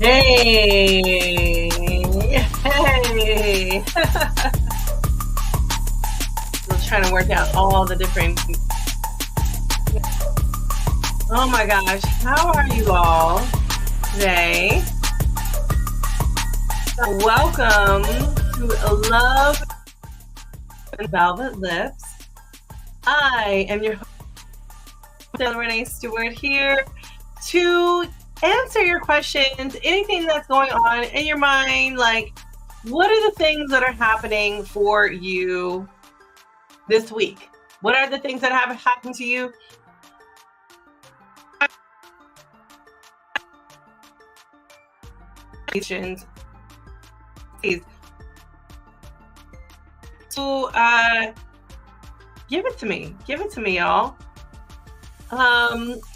Hey, hey. We're trying to work out all the different. Oh my gosh, how are you all today? Welcome to Love and Velvet Lips. I am your host, Renee Stewart, here to answer your questions, anything that's going on in your mind, like what are the things that are happening for you this week? What are the things that have happened to you? So give it to me, y'all.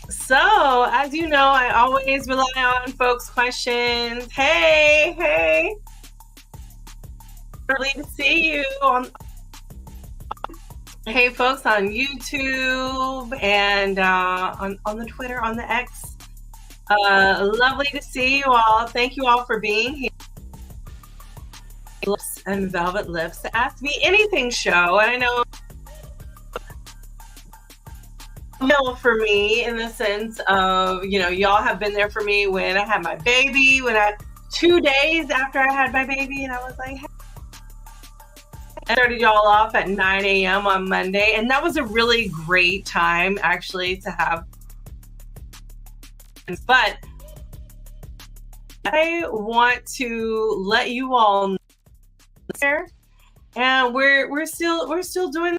So as you know, I always rely on folks' questions. Hey, early to see you on. Hey folks on YouTube and on the Twitter, on the X. Lovely to see you all. Thank you all for being here. Lips and Velvet Lips, Ask Me Anything show. And I know for me in the sense of, y'all have been there for me when I had my baby, 2 days after I had my baby, and I was like, hey. I started y'all off at 9 a.m. on Monday, and that was a really great time actually to have. But I want to let you all know there, and we're still doing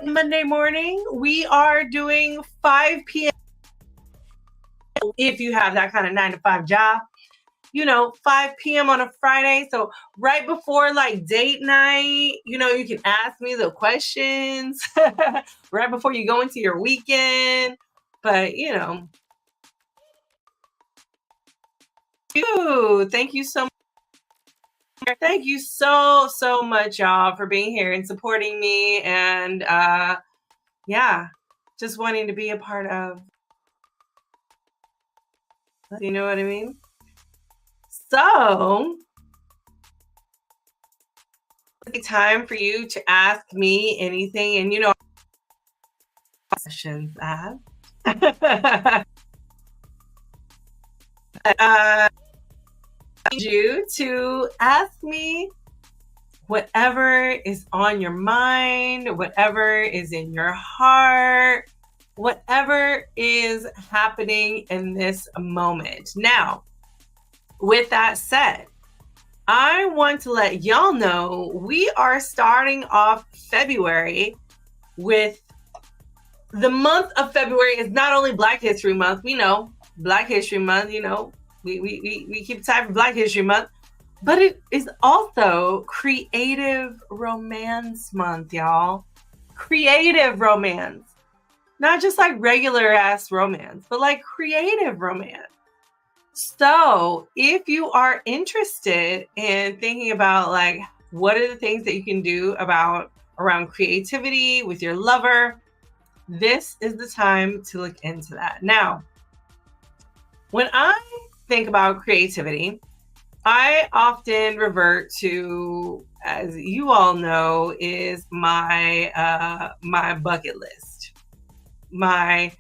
Monday morning. We are doing 5 p.m. if you have that kind of 9 to 5 job. 5 p.m. on a Friday. So right before like date night, you can ask me the questions right before you go into your weekend. But, thank you so much. Thank you so much, y'all, for being here and supporting me. And just wanting to be a part of. You know what I mean? So, it's time for you to ask me anything, and questions asked. I need you to ask me whatever is on your mind, whatever is in your heart, whatever is happening in this moment. Now, with that said, I want to let y'all know we are starting off February with the month of February is not only Black History Month. We know Black History Month, we keep time for Black History Month, but it is also Creative Romance Month, y'all. Creative romance. Not just like regular ass romance, but like creative romance. So if you are interested in thinking about like what are the things that you can do around creativity with your lover, this is the time to look into that. Now, when I think about creativity, I often revert to, as you all know, is my my bucket list, my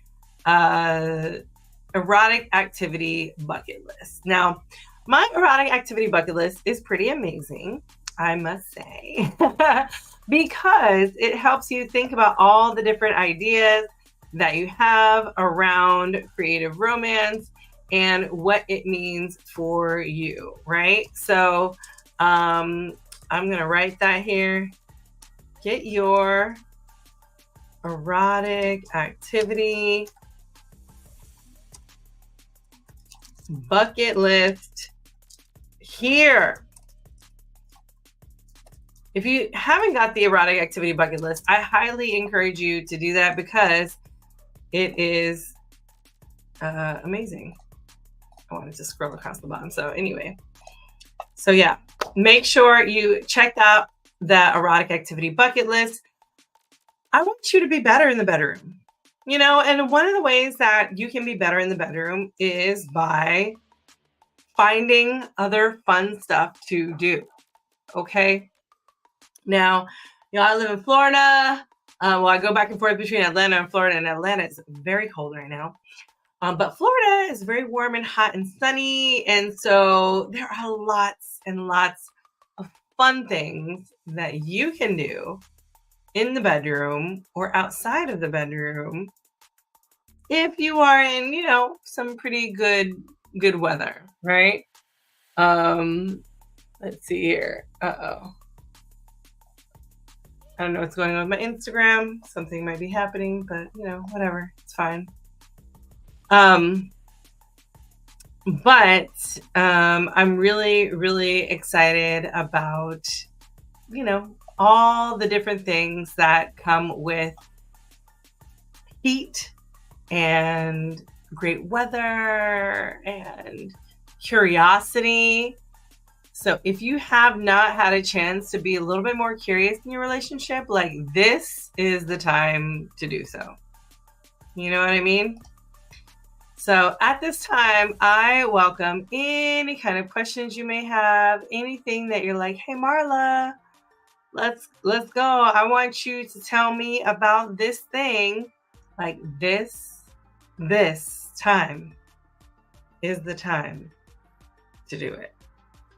erotic activity bucket list. Now, my erotic activity bucket list is pretty amazing, I must say, because it helps you think about all the different ideas that you have around creative romance and what it means for you, right? So I'm going to write that here. Get your erotic activity bucket list here. If you haven't got the erotic activity bucket list, I highly encourage you to do that because it is amazing. I wanted to scroll across the bottom. So anyway, make sure you check out the erotic activity bucket list. I want you to be better in the bedroom. And one of the ways that you can be better in the bedroom is by finding other fun stuff to do. Okay. Now, I live in Florida. Well, I go back and forth between Atlanta and Florida, and Atlanta is very cold right now. But Florida is very warm and hot and sunny. And so there are lots and lots of fun things that you can do in the bedroom or outside of the bedroom if you are in, some pretty good weather, right? Let's see here. Uh-oh. I don't know what's going on with my Instagram. Something might be happening, but whatever. It's fine. But I'm really, really excited about, all the different things that come with heat and great weather and curiosity. So if you have not had a chance to be a little bit more curious in your relationship, like, this is the time to do so. You know what I mean? So at this time, I welcome any kind of questions you may have, anything that you're like, hey, Marla, let's go. I want you to tell me about this thing. Like, this time is the time to do it.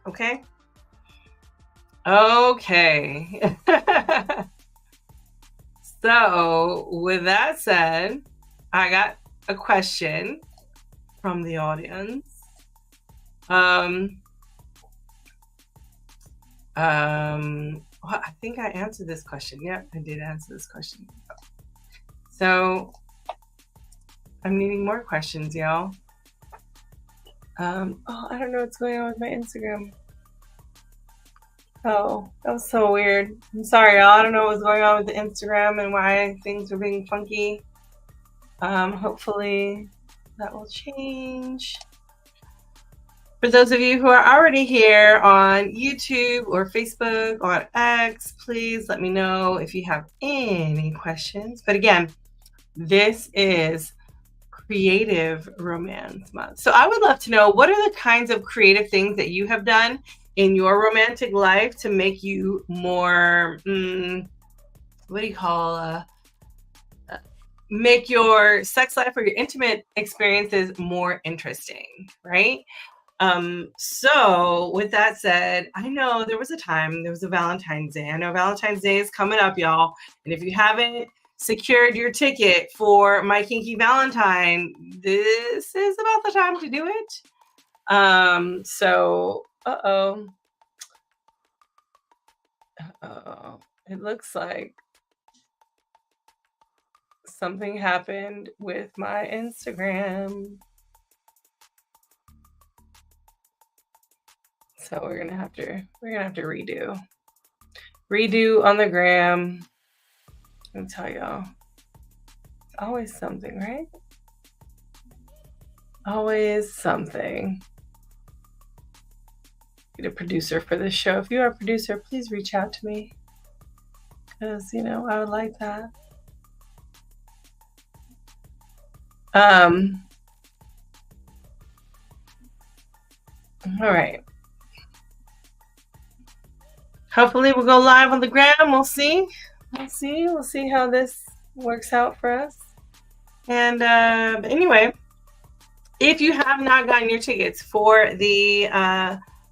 Okay? Okay. So with that said, I got a question from the audience. Well, I think I answered this question. Yep, I did answer this question. So I'm needing more questions, y'all. I don't know what's going on with my Instagram. Oh, that was so weird. I'm sorry, y'all. I don't know what's going on with the Instagram and why things are being funky. Hopefully that will change. For those of you who are already here on YouTube or Facebook or X, please let me know if you have any questions. But again, this is Creative Romance Month. So I would love to know, what are the kinds of creative things that you have done in your romantic life to make you more, make your sex life or your intimate experiences more interesting, right? So with that said, I know there was a Valentine's Day. I know Valentine's Day is coming up, y'all. And if you haven't secured your ticket for My Kinky Valentine, this is about the time to do it. It looks like something happened with my Instagram. So we're gonna have to redo on the gram. I'll tell y'all, it's always something, right? Always something. Get a producer for this show. If you are a producer, please reach out to me, because I would like that. All right. Hopefully we'll go live on the gram. We'll see how this works out for us. And but anyway, if you have not gotten your tickets for the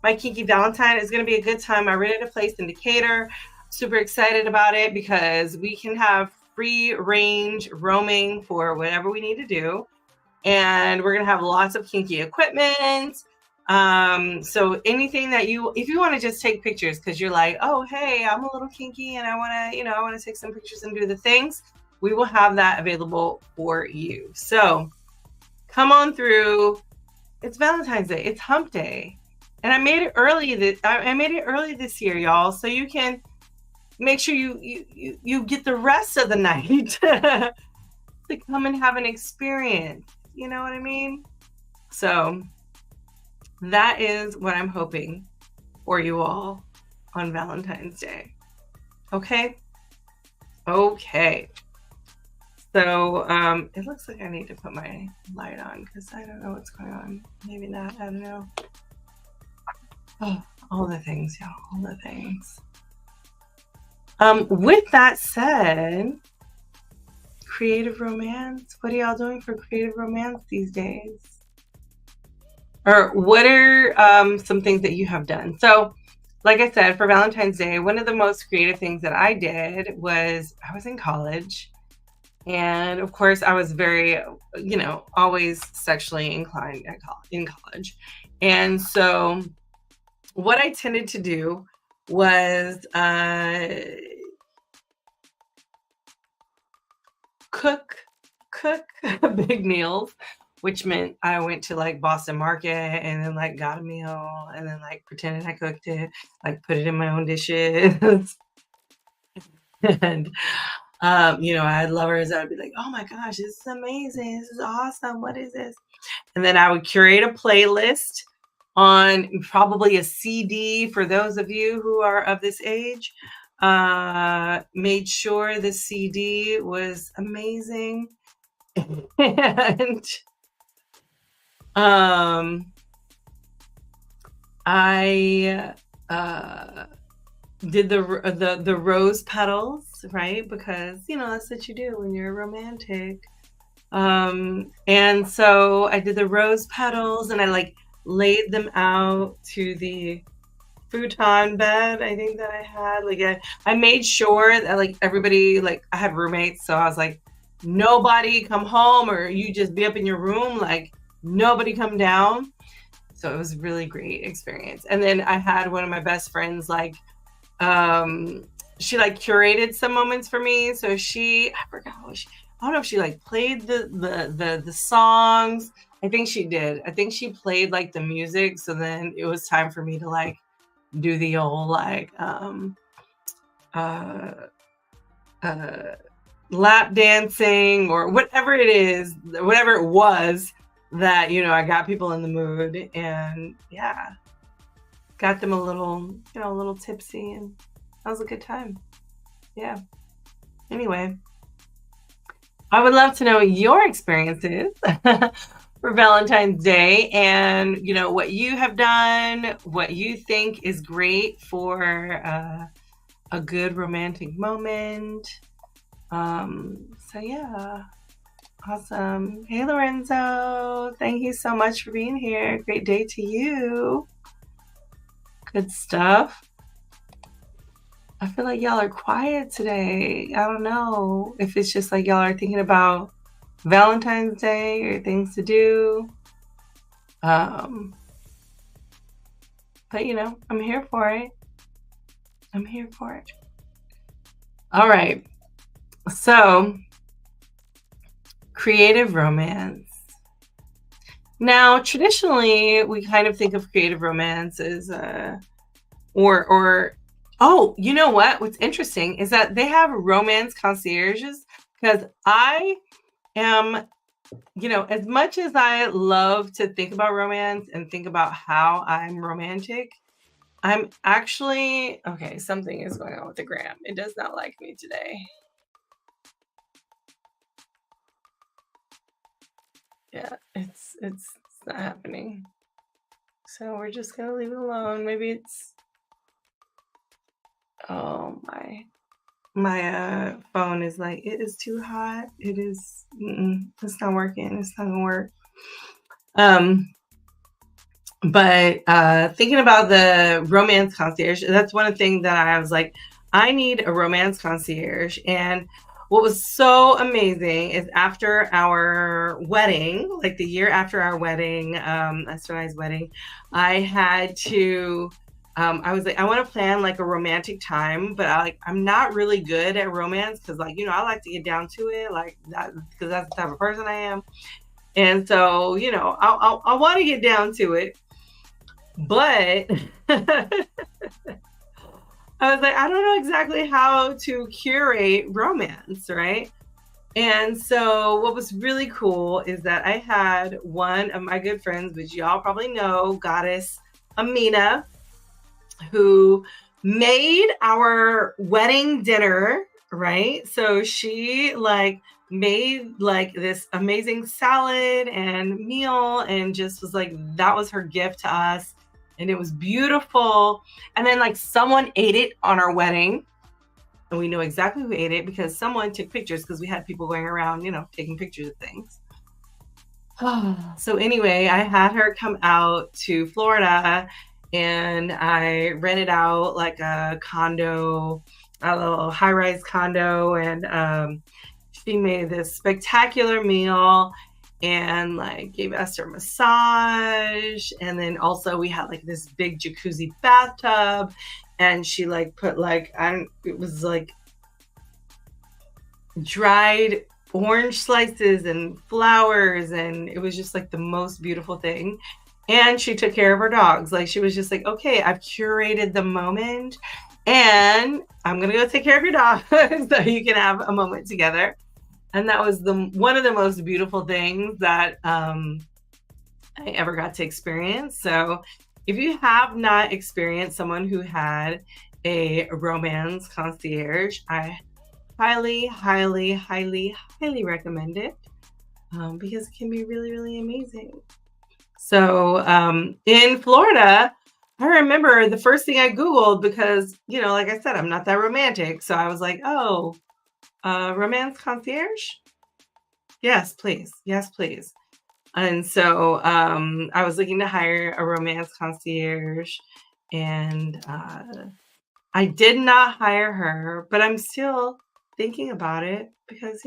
My Kinky Valentine, it's going to be a good time. I rented a place in Decatur. Super excited about it because we can have free range roaming for whatever we need to do. And we're going to have lots of kinky equipment. So anything that if you want to just take pictures because you're like, oh, hey, I'm a little kinky and I want to take some pictures and do the things, we will have that available for you. So come on through. It's Valentine's Day. It's hump day. And I made it early this year, y'all. So you can make sure you get the rest of the night to come and have an experience. You know what I mean? So that is what I'm hoping for you all on Valentine's Day. Okay? So it looks like I need to put my light on because I don't know what's going on. Maybe not. I don't know. Oh, all the things, y'all. All the things. With that said, creative romance. What are y'all doing for creative romance these days? Or what are some things that you have done? So, like I said, for Valentine's Day, one of the most creative things that I did was I was in college. And of course, I was very, always sexually inclined in college. And so, what I tended to do was cook big meals, which meant I went to like Boston Market and then like got a meal and then like pretended I cooked it, like put it in my own dishes. And I had lovers that would be like, oh my gosh, this is amazing, this is awesome, what is this? And then I would curate a playlist on probably a CD for those of you who are of this age. Made sure the CD was amazing. And I did the rose petals, right? Because that's what you do when you're romantic. And so I did the rose petals and I like laid them out to the futon bed. I think that I had like I made sure that like everybody, like I had roommates, so I was like, nobody come home or you just be up in your room, like nobody come down. So it was a really great experience. And then I had one of my best friends like she like curated some moments for me. So I forgot I don't know if she like played the songs. I think she did. I think she played like the music. So then it was time for me to like do the old like lap dancing or whatever it is, whatever it was that I got people in the mood, and yeah, got them a little tipsy, and that was a good time. Yeah. Anyway, I would love to know your experiences for Valentine's Day and what you have done, what you think is great for a good romantic moment. So yeah, awesome. Hey Lorenzo, thank you so much for being here. Great day to you. Good stuff. I feel like y'all are quiet today. I don't know if it's just like y'all are thinking about Valentine's Day or things to do. But I'm here for it. I'm here for it. All right. So, creative romance. Now, traditionally, we kind of think of creative romance as oh, you know what? What's interesting is that they have romance concierges, because I am, as much as I love to think about romance and think about how I'm romantic, I'm actually, okay, something is going on with the gram. It does not like me today. Yeah, it's not happening. So we're just gonna leave it alone. Maybe it's, oh my phone is like, it is too hot. It is, it's not working. It's not gonna work. But thinking about the romance concierge, that's one of the things that I was like, I need a romance concierge. And what was so amazing is after our wedding, like the year after our wedding, Esther and I's wedding, I had to, I was like, I want to plan like a romantic time, but I'm not really good at romance because I like to get down to it, like that, because that's the type of person I am. And so, I want to get down to it, but I was like, I don't know exactly how to curate romance, right? And so what was really cool is that I had one of my good friends, which y'all probably know, Goddess Amina, who made our wedding dinner, right? So she like made like this amazing salad and meal and just was like, that was her gift to us. And it was beautiful. And then like someone ate it on our wedding. And we know exactly who ate it because someone took pictures because we had people going around, taking pictures of things. So anyway, I had her come out to Florida and I rented out like a condo, a little high-rise condo, and she made this spectacular meal and like gave us her massage. And then also we had like this big jacuzzi bathtub, and she like put like, it was like dried orange slices and flowers, and it was just like the most beautiful thing. And she took care of her dogs. Like she was just like, okay, I've curated the moment and I'm gonna go take care of your dog so you can have a moment together. And that was one of the most beautiful things that I ever got to experience. So if you have not experienced someone who had a romance concierge, I highly, highly, highly, highly recommend it because it can be really, really amazing. So in Florida, I remember the first thing I Googled because, like I said, I'm not that romantic. So I was like, oh, romance concierge? Yes, please. Yes, please. And so I was looking to hire a romance concierge, and I did not hire her, but I'm still thinking about it because,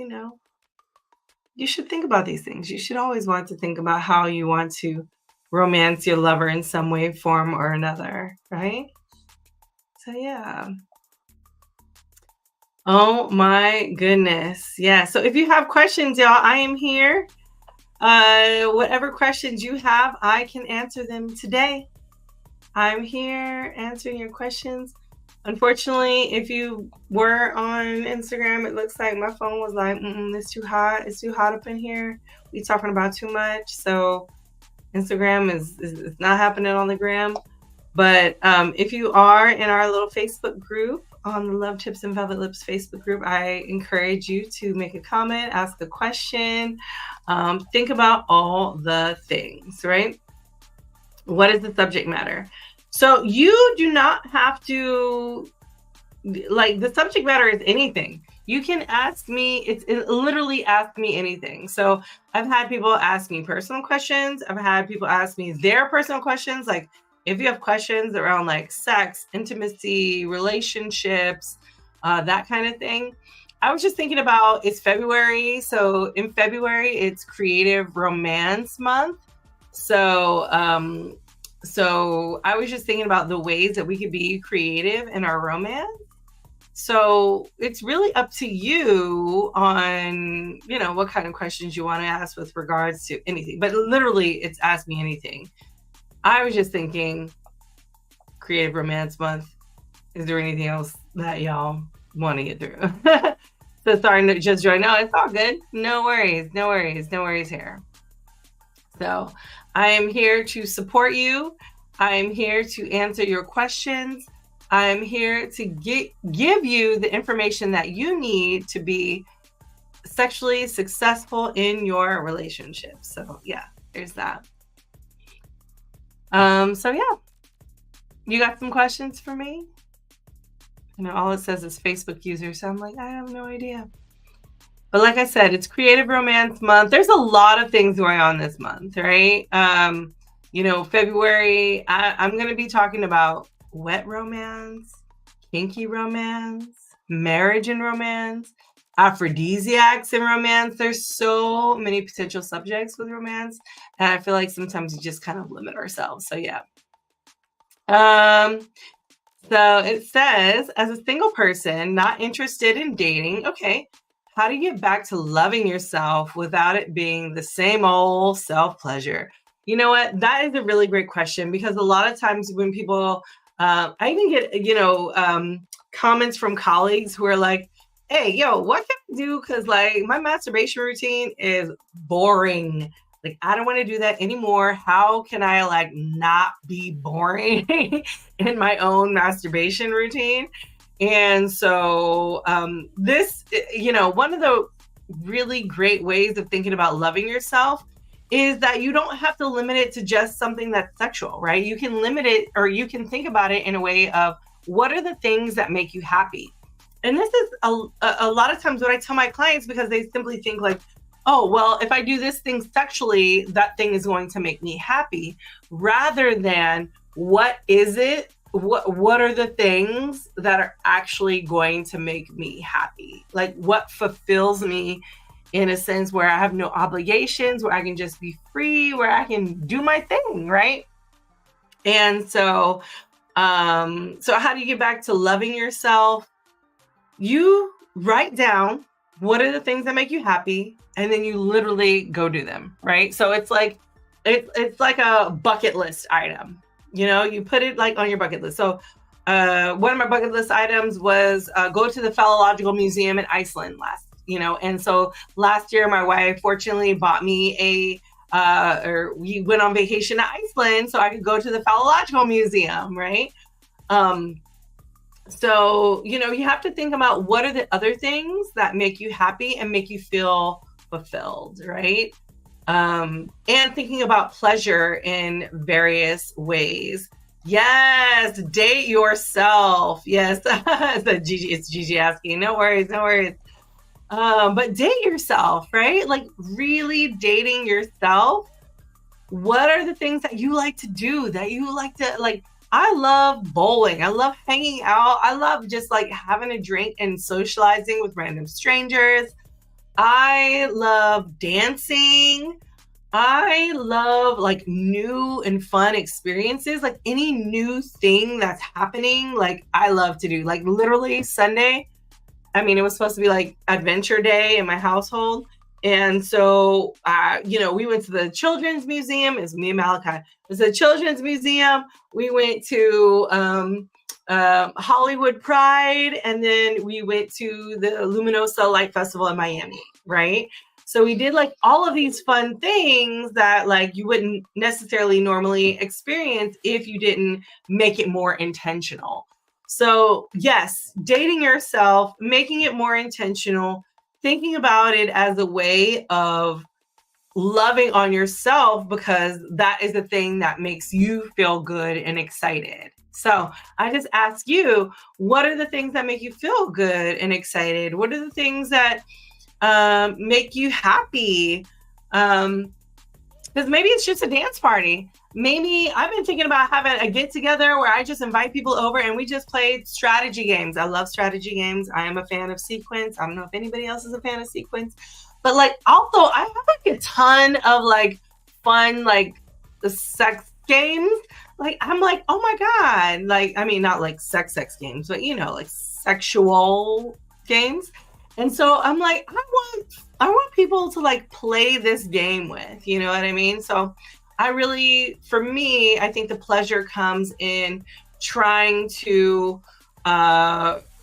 you should think about these things. You should always want to think about how you want to romance your lover in some way, form, or another, right? So, yeah. Oh my goodness. Yeah. So if you have questions, y'all, I am here. Whatever questions you have, I can answer them today. I'm here answering your questions. Unfortunately, if you were on Instagram, it looks like my phone was like, it's too hot. It's too hot up in here. We talking about too much. So Instagram is not happening on the gram. But if you are in our little Facebook group, on the Love Tips and Velvet Lips Facebook group, I encourage you to make a comment, ask a question, think about all the things, right? What is the subject matter? So you do not have to, like, the subject matter is anything. You can ask me, it's literally ask me anything. So I've had people ask me personal questions. I've had people ask me their personal questions. Like if you have questions around like sex, intimacy, relationships, that kind of thing. I was just thinking about, it's February. So in February, it's Creative Romance Month. So I was just thinking about the ways that we could be creative in our romance. So it's really up to you on, what kind of questions you want to ask with regards to anything. But literally, it's Ask Me Anything. I was just thinking, Creative Romance Month. Is there anything else that y'all want to get through? So sorry to just join. No, it's all good. No worries. No worries. No worries here. So I am here to support you. I am here to answer your questions. I'm here to give you the information that you need to be sexually successful in your relationship. So yeah, there's that. So yeah, you got some questions for me? All it says is Facebook user. So I'm like, I have no idea. But like I said, it's Creative Romance Month. There's a lot of things going on this month, right? February, I'm going to be talking about wet romance, kinky romance, marriage and romance, aphrodisiacs in romance. There's so many potential subjects with romance. And I feel like sometimes we just kind of limit ourselves. So yeah. So it says, as a single person, not interested in dating, okay, how do you get back to loving yourself without it being the same old self-pleasure? You know what? That is a really great question, because a lot of times when people, I even get, comments from colleagues who are like, hey, yo, what can I do? Because like my masturbation routine is boring. Like, I don't want to do that anymore. How can I like not be boring in my own masturbation routine? And so this, one of the really great ways of thinking about loving yourself is that you don't have to limit it to just something that's sexual, right? You can limit it, or you can think about it in a way of what are the things that make you happy? And this is a lot of times what I tell my clients, because they simply think like, oh, well, if I do this thing sexually, that thing is going to make me happy, rather than what is it? What are the things that are actually going to make me happy? Like what fulfills me in a sense where I have no obligations, where I can just be free, where I can do my thing, right? And so how do you get back to loving yourself? You write down what are the things that make you happy, and then you literally go do them, right? So it's like it's like a bucket list item. You put it like on your bucket list. So one of my bucket list items was go to the Phallological Museum in Iceland and so last year my wife fortunately bought me or we went on vacation to Iceland so I could go to the Phallological Museum, right? So, you have to think about what are the other things that make you happy and make you feel fulfilled, right? And thinking about pleasure in various ways. Yes, date yourself. Yes, it's Gigi asking. No worries, no worries. But date yourself, right? Like really dating yourself. What are the things that you like to do, that you like to like? I love bowling. I love hanging out. I love just like having a drink and socializing with random strangers. I love dancing. I love like new and fun experiences, like any new thing that's happening. Like I love to do, like literally Sunday. I mean, it was supposed to be like adventure day in my household. And so, we went to the Children's Museum. It's me and Malachi. It was the Children's Museum. We went to Hollywood Pride, and then we went to the Luminosa Light Festival in Miami, right? So we did like all of these fun things that like you wouldn't necessarily normally experience if you didn't make it more intentional. So yes, dating yourself, making it more intentional, thinking about it as a way of loving on yourself, because that is the thing that makes you feel good and excited. So I just ask you, what are the things that make you feel good and excited? What are the things that make you happy? Because maybe it's just a dance party. Maybe I've been thinking about having a get together where I just invite people over and we just play strategy games. I love strategy games. I am a fan of Sequence. I don't know if anybody else is a fan of Sequence, but like also I have like a ton of like fun, like the sex games. Like I'm like, oh my God. Like, I mean, not like sex games, but like sexual games. And so I'm like, I want people to like play this game with, you know what I mean? So for me, I think the pleasure comes in trying to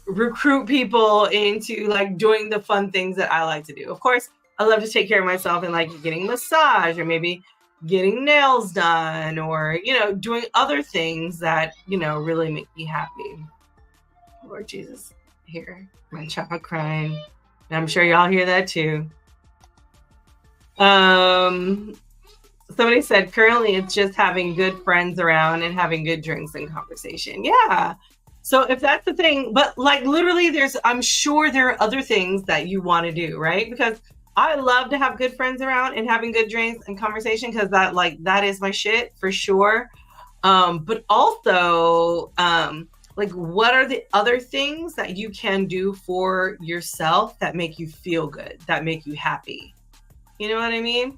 recruit people into like doing the fun things that I like to do. Of course, I love to take care of myself and like getting a massage or maybe getting nails done or, doing other things that, really make me happy. Lord Jesus, here, my child crying. And I'm sure y'all hear that too. Somebody said currently it's just having good friends around and having good drinks and conversation. Yeah. So if that's the thing, but like literally I'm sure there are other things that you want to do, right? Because I love to have good friends around and having good drinks and conversation, because that is my shit for sure. But also, like what are the other things that you can do for yourself that make you feel good, that make you happy? You know what I mean?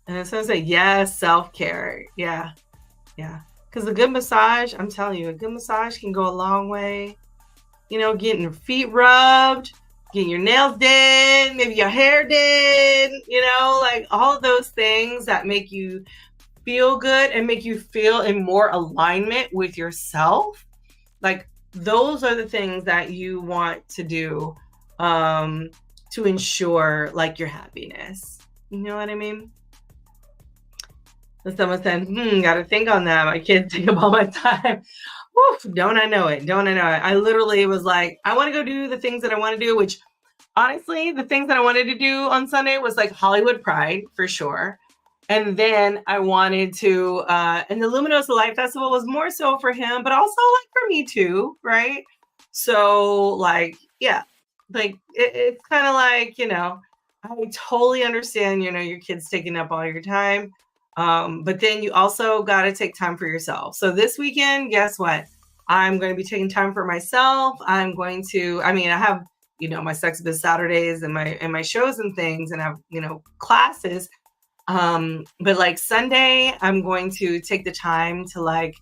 And so I say, yes, self-care. Yeah. Because a good massage, I'm telling you, a good massage can go a long way. Getting your feet rubbed, getting your nails did, maybe your hair did, like all of those things that make you feel good and make you feel in more alignment with yourself. Like those are the things that you want to do to ensure like your happiness. You know what I mean? And someone said, gotta think on that. My kids take up all my time. Woof, don't I know it? I literally was like, I want to go do the things that I want to do, which Honestly, the things that I wanted to do on Sunday was like Hollywood Pride for sure. And then I wanted to, and the Luminosa Light Festival was more so for him, but also like for me too, right? So, like, yeah, like it's kind of like, I totally understand, your kids taking up all your time. But then you also got to take time for yourself. So this weekend, guess what? I'm going to be taking time for myself. I'm going to, I mean, I have, my Sex Biz Saturdays and my shows and things, and I have, classes. But like Sunday, I'm going to take the time to like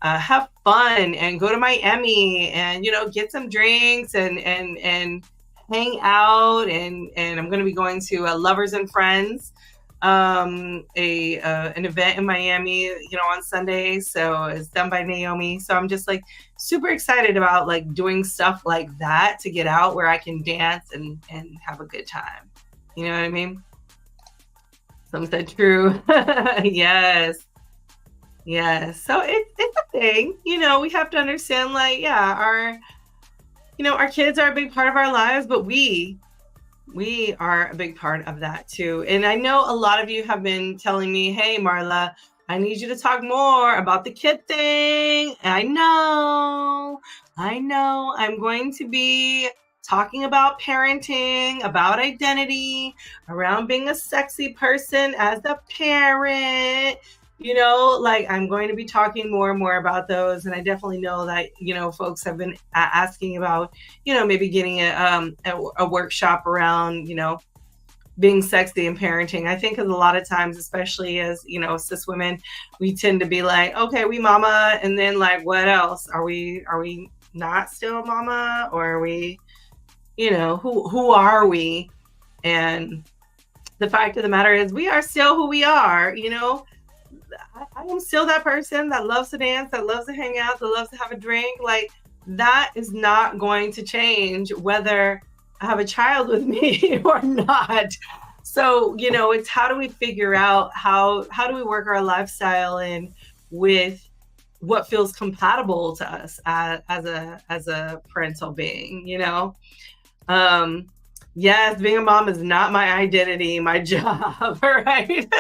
have fun and go to Miami and get some drinks and hang out and I'm going to be going to Lovers and Friends, a an event in Miami, on Sunday. So it's done by Naomi. So I'm just like super excited about like doing stuff like that to get out where I can dance and have a good time. You know what I mean? Some said true. Yes. Yes. So it's a thing. We have to understand like, yeah, our kids are a big part of our lives, but we are a big part of that too. And I know a lot of you have been telling me, hey, Marla, I need you to talk more about the kid thing. I know. I'm going to be talking about parenting, about identity, around being a sexy person as a parent. Like I'm going to be talking more and more about those. And I definitely know that, folks have been asking about, maybe getting a workshop around, being sexy and parenting. I think because a lot of times, especially as, cis women, we tend to be like, okay, we mama. And then like, what else? Are we not still mama? Or are we, who are we? And the fact of the matter is we are still who we are, I am still that person that loves to dance, that loves to hang out, that loves to have a drink. Like that is not going to change whether I have a child with me or not. So, it's how do we figure out how do we work our lifestyle in with what feels compatible to us as a parental being, yes, being a mom is not my identity, my job, right?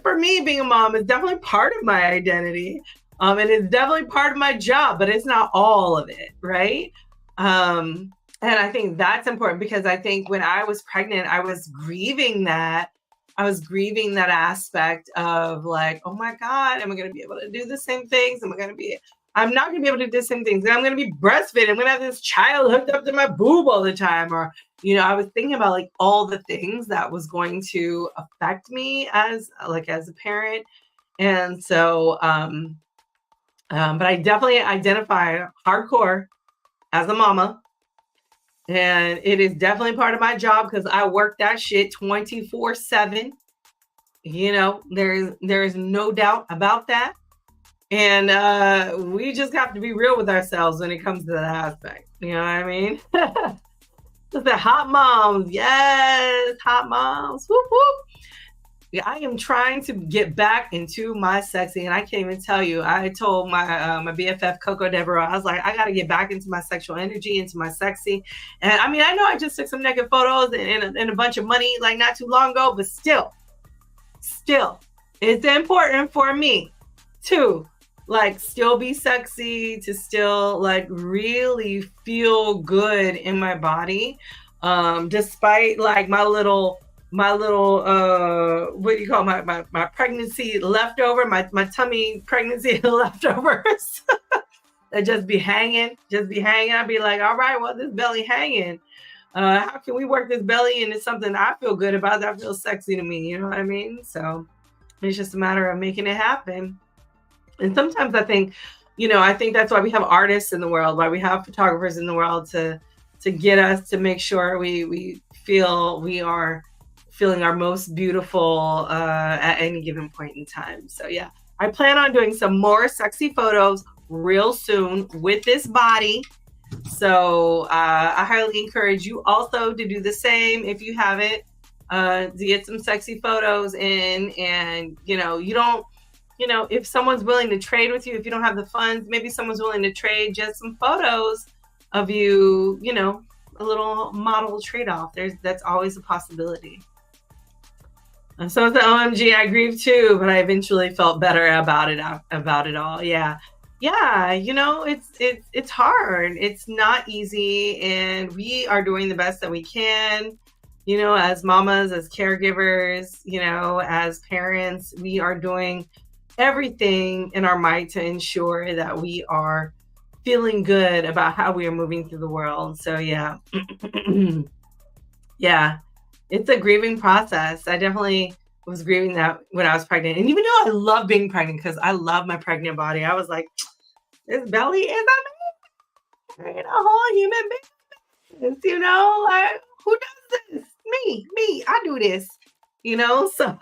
For me, being a mom is definitely part of my identity. And it's definitely part of my job, but it's not all of it, right? And I think that's important because I think when I was pregnant, I was grieving that. I was grieving that aspect of like, oh my God, am I going to be able to do the same things? I'm not going to be able to do the same things. I'm going to be breastfed. I'm going to have this child hooked up to my boob all the time. Or, I was thinking about like all the things that was going to affect me as a parent. And so, but I definitely identify hardcore as a mama. And it is definitely part of my job because I work that shit 24/7. There's no doubt about that. And we just have to be real with ourselves when it comes to that aspect. You know what I mean? Just the hot moms. Yes, hot moms. Whoop, whoop. Yeah, I am trying to get back into my sexy, and I can't even tell you. I told my my BFF Coco Deborah, I was like, I got to get back into my sexual energy, into my sexy. And I mean, I know I just took some naked photos and a bunch of money like not too long ago, but still, it's important for me to like still be sexy, to still like really feel good in my body, despite like my little what do you call my pregnancy leftover, my tummy pregnancy leftovers that just be hanging. I'd be like, all right, well, this belly hanging, how can we work this belly into something I feel good about, that feels sexy to me? You know what I mean? So it's just a matter of making it happen. And sometimes I think that's why we have artists in the world, why we have photographers in the world to get us to make sure we feel we are feeling our most beautiful at any given point in time. So yeah, I plan on doing some more sexy photos real soon with this body. So I highly encourage you also to do the same if you haven't, to get some sexy photos in. And if someone's willing to trade with you, if you don't have the funds, maybe someone's willing to trade just some photos of you, a little model trade-off. That's always a possibility. And so the OMG, I grieved too, but I eventually felt better about it all. Yeah. Yeah, it's hard. It's not easy, and we are doing the best that we can. As mamas, as caregivers, as parents, we are doing everything in our might to ensure that we are feeling good about how we are moving through the world. So yeah. Yeah, it's a grieving process. I definitely was grieving that when I was pregnant. And even though I love being pregnant because I love my pregnant body, I was like, this belly is a whole human being. Like, who does this? Me, I do this. So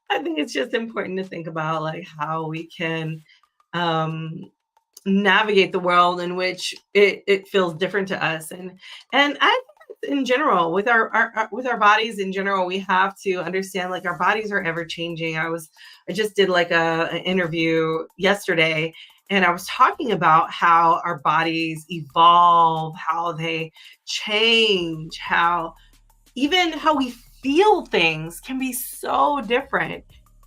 I think it's just important to think about like how we can navigate the world in which it feels different to us. And I think in general with our bodies in general, we have to understand like our bodies are ever changing. I just did like an interview yesterday, and I was talking about how our bodies evolve, how they change, how even how we feel things can be so different.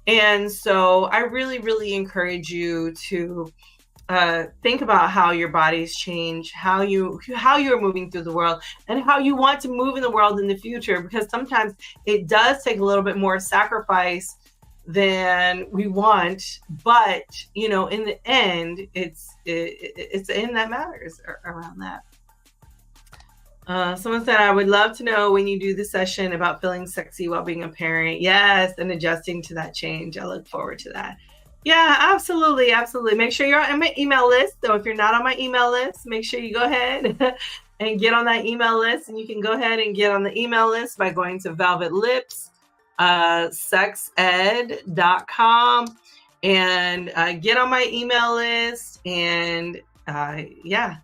And so I really, really encourage you to think about how your bodies change, how you're moving through the world, and how you want to move in the world in the future. Because sometimes it does take a little bit more sacrifice than we want, but in the end, it's the end that matters around that. Someone said, I would love to know when you do the session about feeling sexy while being a parent. Yes, and adjusting to that change. I look forward to that. Yeah, absolutely. Absolutely. Make sure you're on my email list. So if you're not on my email list, make sure you go ahead and get on that email list. And you can go ahead and get on the email list by going to Velvet Lips, sexed.com, and get on my email list. And yeah,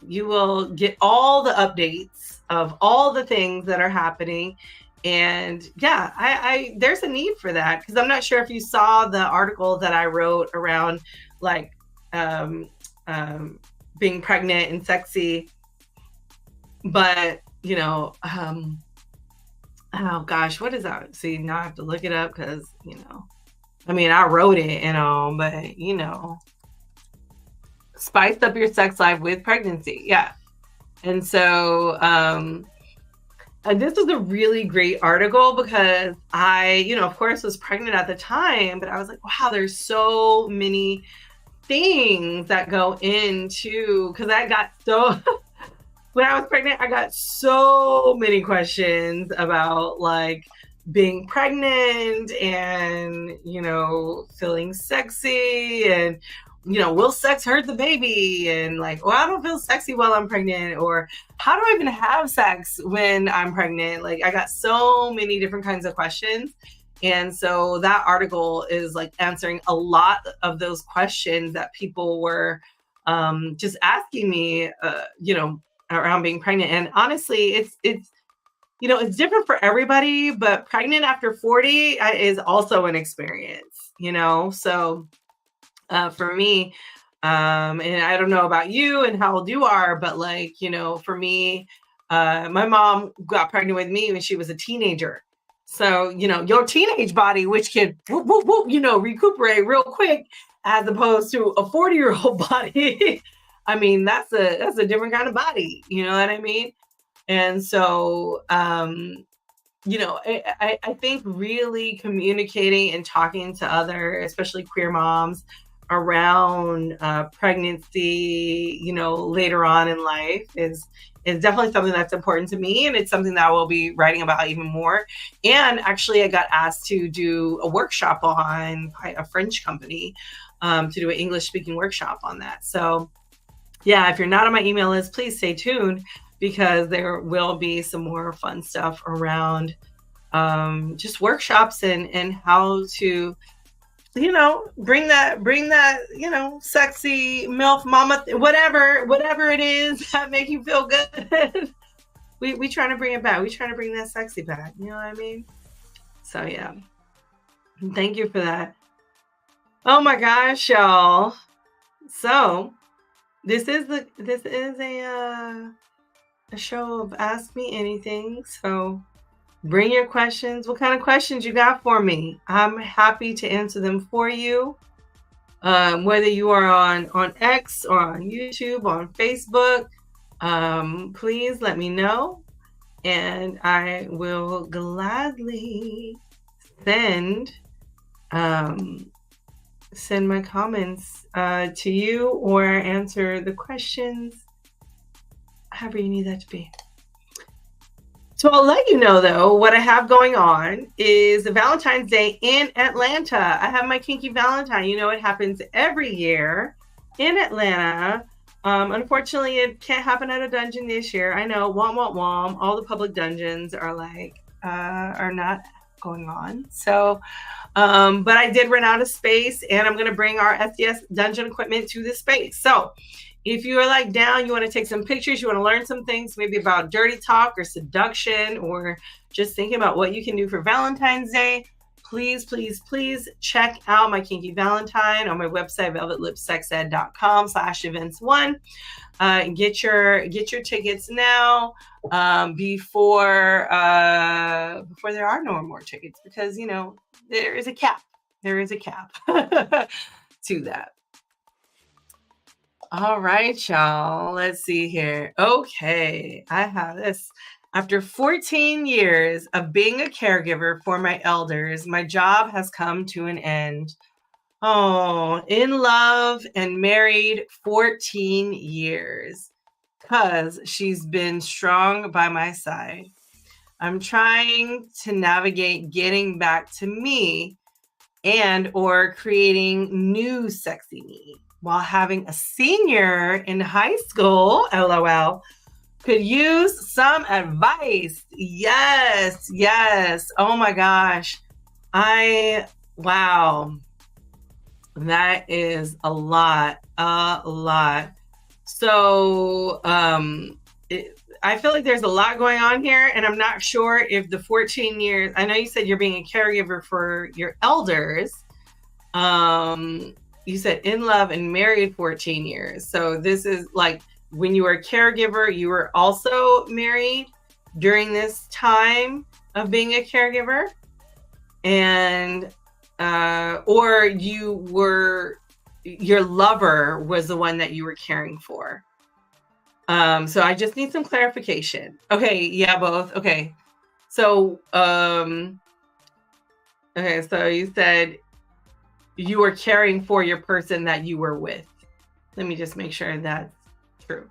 you will get all the updates of all the things that are happening. And yeah, I there's a need for that, because I'm not sure if you saw the article that I wrote around like being pregnant and sexy, but oh gosh, what is that? See, now I have to look it up because I mean, I wrote it and all, but spice up your sex life with pregnancy. Yeah. And so this was a really great article because I, of course, was pregnant at the time, but I was like, wow, there's so many things that go into, because I got so, when I was pregnant, I got so many questions about like being pregnant and, feeling sexy and, will sex hurt the baby? And like, well, I don't feel sexy while I'm pregnant, or how do I even have sex when I'm pregnant? Like, I got so many different kinds of questions. And so that article is like answering a lot of those questions that people were just asking me, around being pregnant. And honestly, it's different for everybody, but pregnant after 40 is also an experience, so for me, and I don't know about you and how old you are, but like, for me, my mom got pregnant with me when she was a teenager. So, your teenage body, which can, recuperate real quick, as opposed to a 40-year-old body. I mean, that's a different kind of body. You know what I mean? And so, I think really communicating and talking to other, especially queer moms, around pregnancy, later on in life is definitely something that's important to me. And it's something that I will be writing about even more. And actually, I got asked to do a workshop by a French company to do an English speaking workshop on that. So yeah, if you're not on my email list, please stay tuned, because there will be some more fun stuff around just workshops and how to bring that, sexy MILF mama, whatever it is that make you feel good. we trying to bring it back. We trying to bring that sexy back. You know what I mean? So yeah. Thank you for that. Oh my gosh, y'all. So This is a show of Ask Me Anything. So bring your questions. What kind of questions you got for me? I'm happy to answer them for you. Whether you are on X or on YouTube, on Facebook, please let me know, and I will gladly send send my comments to you or answer the questions, however you need that to be. So I'll let you know, though, what I have going on is Valentine's Day in Atlanta. I have my Kinky Valentine. You know, it happens every year in Atlanta. Unfortunately, it can't happen at a dungeon this year. I know, womp, womp, womp. All the public dungeons are not going on. So, but I did run out of space, and I'm going to bring our SDS dungeon equipment to the space. So if you are like down, you want to take some pictures, you want to learn some things, maybe about dirty talk or seduction, or just thinking about what you can do for Valentine's Day, please, please, please check out my Kinky Valentine on my website, velvetlipsexed.com/events1. Get your tickets now, before there are no more tickets, because you know there is a cap. There is a cap to that. All right, y'all. Let's see here. Okay, I have this. After 14 years of being a caregiver for my elders, my job has come to an end. Oh, in love and married 14 years, because she's been strong by my side. I'm trying to navigate getting back to me and or creating new sexy me while having a senior in high school, LOL, could use some advice. Yes, yes. Oh my gosh. Wow. That is a lot. So, I feel like there's a lot going on here, and I'm not sure if the 14 years, I know you said you're being a caregiver for your elders. You said in love and married 14 years. So this is like when you were a caregiver, you were also married during this time of being a caregiver, and or your lover was the one that you were caring for. So I just need some clarification. Okay, yeah, both. Okay. So okay, so you said you were caring for your person that you were with. Let me just make sure that's true.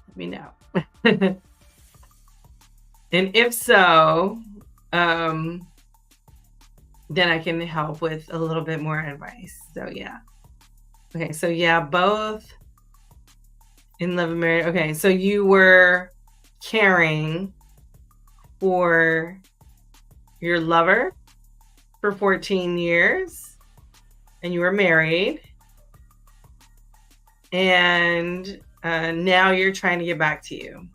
Let me know. And if so, then I can help with a little bit more advice. So yeah. Okay, so yeah, both in love and married. Okay, so you were caring for your lover for 14 years, and you were married, and now you're trying to get back to you.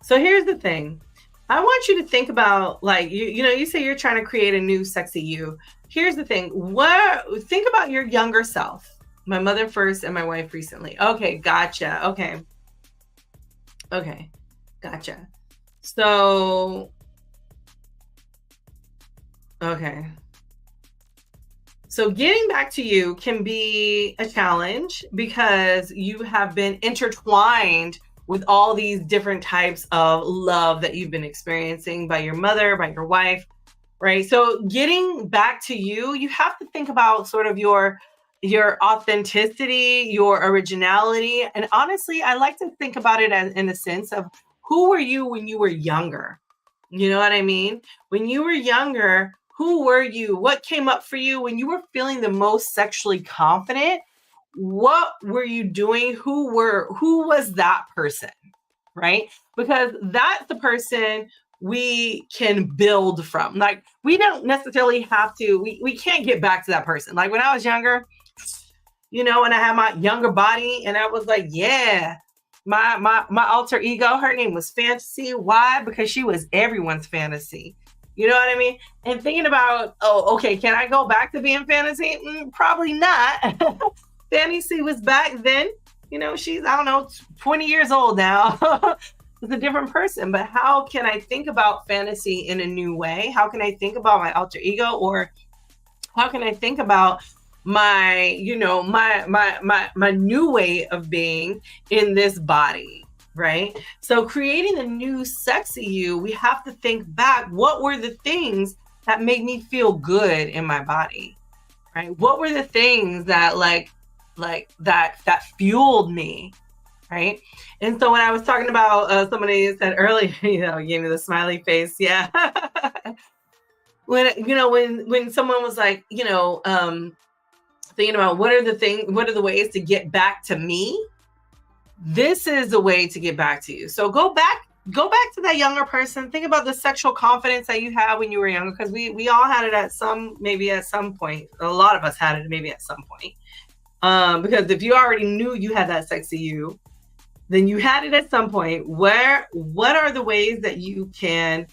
So here's the thing. I want you to think about, like, you say you're trying to create a new sexy you. Here's the thing. Think about your younger self. My mother first and my wife recently. Okay, gotcha. Okay, gotcha. So, okay. So getting back to you can be a challenge because you have been intertwined with all these different types of love that you've been experiencing by your mother, by your wife, right? So getting back to you, you have to think about sort of your authenticity, your originality. And honestly, I like to think about it as in the sense of who were you when you were younger? You know what I mean? When you were younger, who were you? What came up for you when you were feeling the most sexually confident? What were you doing? Who was that person? Right? Because that's the person we can build from. Like, we don't necessarily have to, we can't get back to that person. Like when I was younger, when I had my younger body and I was like, yeah, my alter ego, her name was Fantasy. Why? Because she was everyone's fantasy. You know what I mean? And thinking about, oh, okay, can I go back to being fantasy? Probably not. fantasy was back then. She's, I don't know, 20 years old now. It's a different person. But how can I think about fantasy in a new way? How can I think about my alter ego? Or how can I think about my, my new way of being in this body? Right? So creating a new sexy you, we have to think back, what were the things that made me feel good in my body? Right? What were the things that that fueled me? Right? And so when I was talking about somebody said earlier, gave me the smiley face. Yeah. when someone was like, thinking about what are the ways to get back to me? This is the way to get back to you. So go back to that younger person. Think about the sexual confidence that you had when you were younger, because we all had it maybe at some point. A lot of us had it maybe at some point. Because if you already knew you had that sexy you, then you had it at some point. What are the ways that you can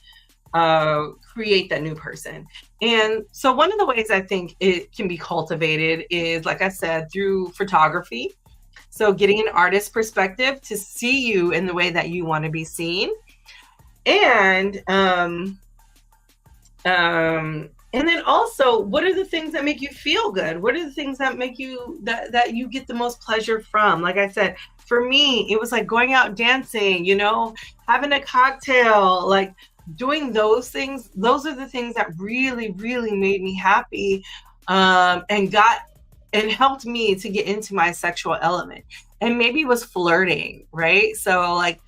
create that new person? And so one of the ways I think it can be cultivated is, like I said, through photography. So getting an artist's perspective to see you in the way that you want to be seen. And then also, what are the things that make you feel good? What are the things that make you, that you get the most pleasure from? Like I said, for me, it was like going out dancing, having a cocktail, like doing those things. Those are the things that really, really made me happy, and helped me to get into my sexual element. And maybe it was flirting, right? So like,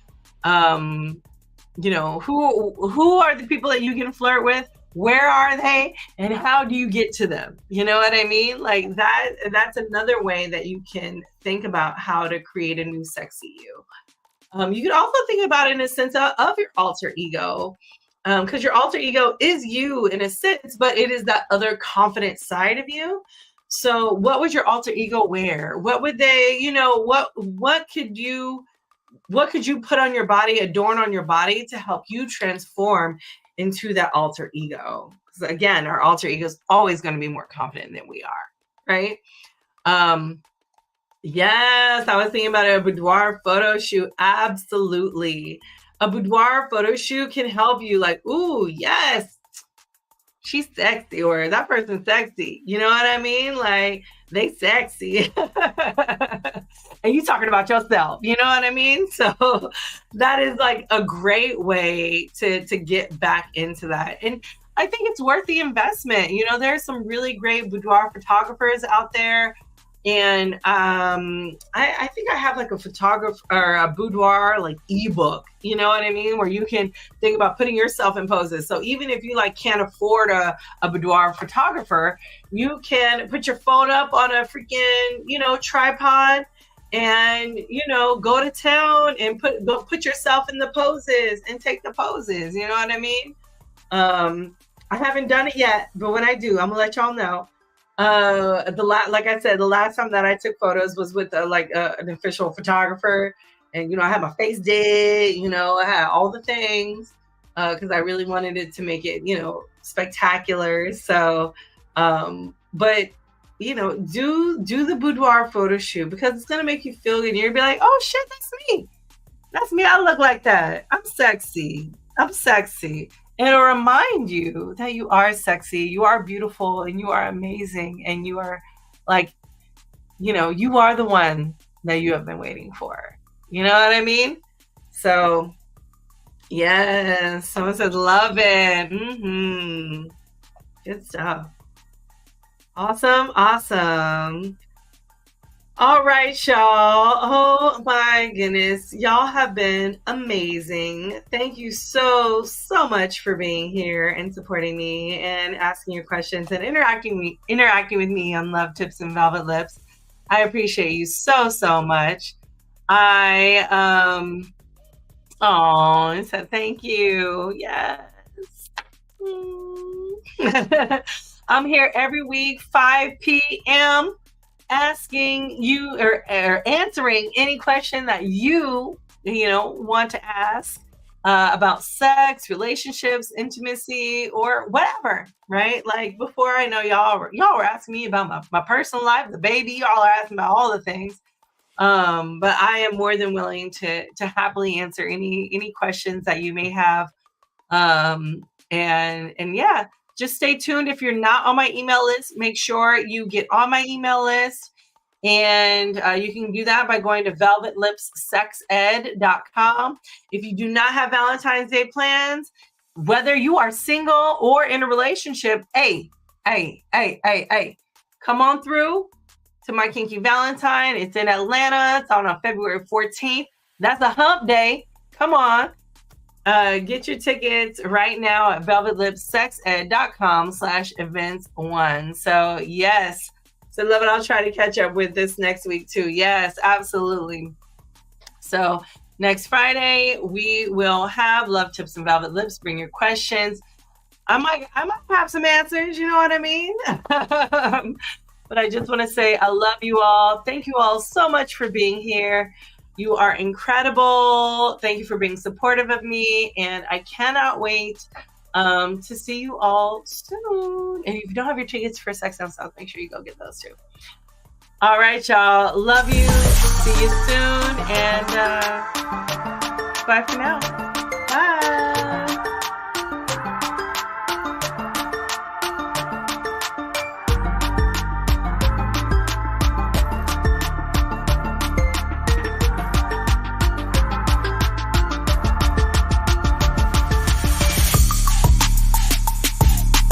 who are the people that you can flirt with? Where are they? And how do you get to them? You know what I mean? Like that's another way that you can think about how to create a new sexy you. You can also think about it in a sense of your alter ego, because your alter ego is you in a sense, but it is that other confident side of you. So what would your alter ego wear? What would they, what could you put on your body, adorn on your body to help you transform into that alter ego? Because again, our alter ego is always going to be more confident than we are, right? Yes, I was thinking about a boudoir photo shoot. Absolutely. A boudoir photo shoot can help you like, ooh, yes, she's sexy, or that person's sexy. You know what I mean? Like, they sexy. And you talking about yourself, you know what I mean? So that is like a great way to get back into that. And I think it's worth the investment. There's some really great boudoir photographers out there. And I think I have like a photographer or a boudoir like ebook, you know what I mean? Where you can think about putting yourself in poses. So even if you like can't afford a boudoir photographer, you can put your phone up on a freaking, tripod and, go to town and put yourself in the poses and take the poses. You know what I mean? I haven't done it yet, but when I do, I'm gonna let y'all know. Like I said, the last time that I took photos was with an official photographer, and I had my face did, I had all the things because I really wanted it to make it spectacular. So but do the boudoir photo shoot, because it's gonna make you feel good. You're gonna be like, oh shit, that's me, I look like that, I'm sexy. And it'll remind you that you are sexy, you are beautiful, and you are amazing, and you are like, you are the one that you have been waiting for. You know what I mean? So, yes, someone said, love it. Good stuff. Awesome. All right, y'all. Oh my goodness. Y'all have been amazing. Thank you so much for being here and supporting me and asking your questions and interacting with me on Love Tips and Velvet Lips. I appreciate you so much. I said thank you. Yes. I'm here every week, 5 p.m. asking you or answering any question that you want to ask. about sex, relationships, intimacy, or whatever, right? Like before, I know y'all were asking me about my personal life, the baby. Y'all are asking about all the things. But I am more than willing to happily answer any questions that you may have. And yeah, just stay tuned. If you're not on my email list, make sure you get on my email list. And you can do that by going to velvetlipssexed.com. If you do not have Valentine's Day plans, whether you are single or in a relationship, hey, come on through to my Kinky Valentine. It's in Atlanta. It's on February 14th. That's a hump day. Come on. Get your tickets right now at velvetlipssexed.com/events1. So yes. So love it. I'll try to catch up with this next week too. Yes, absolutely. So next Friday, we will have Love Tips and Velvet Lips. Bring your questions. I might have some answers, you know what I mean? But I just want to say I love you all. Thank you all so much for being here. You are incredible. Thank you for being supportive of me. And I cannot wait to see you all soon. And if you don't have your tickets for Sex Down South, make sure you go get those too. All right, y'all. Love you. See you soon. And bye for now.